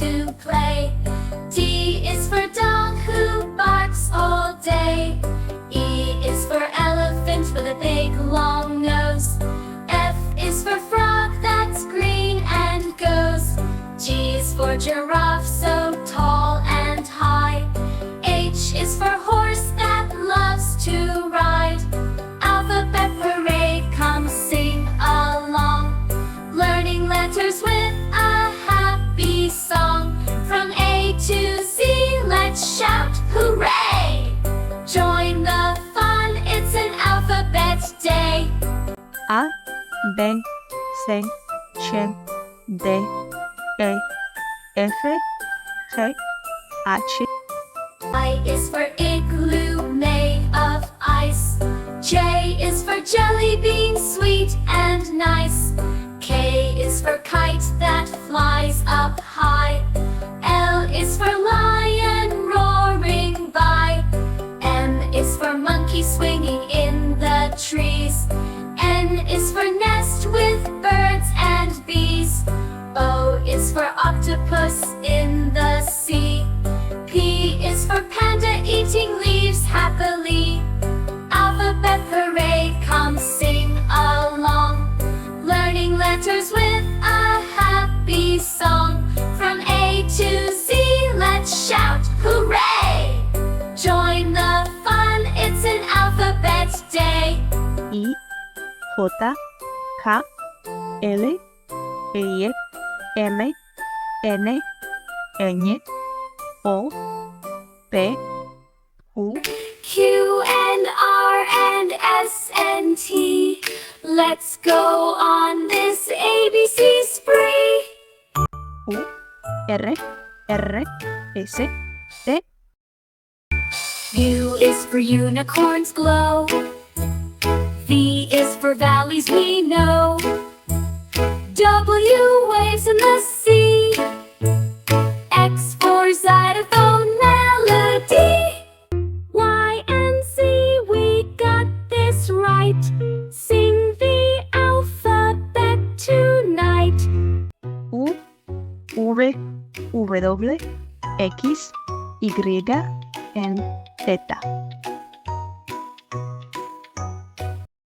to play. D is for dog who barks all day. E is for elephant with a big long nose. F is for frog that's green and goes. G is for giraffe so tall and high. H is for horse that loves to ride. Alphabet parade, come sing along, learning letters with a happy song. From A to Z, let's shout hooray! Join the fun, it's an alphabet day. A, B, C, Ch, D, E, F, G, H. I is for igloo made of ice. J is for jelly bean, sweet and nice. K is for kite that flies up high. L is for lion roaring by. M is for monkey swinging in the trees. N is for nest with birds and bees. O is for octopus in the sea. P is for panda eating leaves happily. Alphabet parade, come sing along, learning letters with a happy song. From A to Z, let's shout hooray! Join the fun, it's an alphabet day. I, J, K, L, Y, M, N, Ñ, O, P, Q. Q and R and S and T. Let's go on this ABC spree. U, R, R, S, T. U is for unicorns glow. V is for valleys we know. W waves in the sea. X for xylophone melody. Y and Z, we got this right. Sing the alphabet tonight. U, V, W, X, Y, and Z.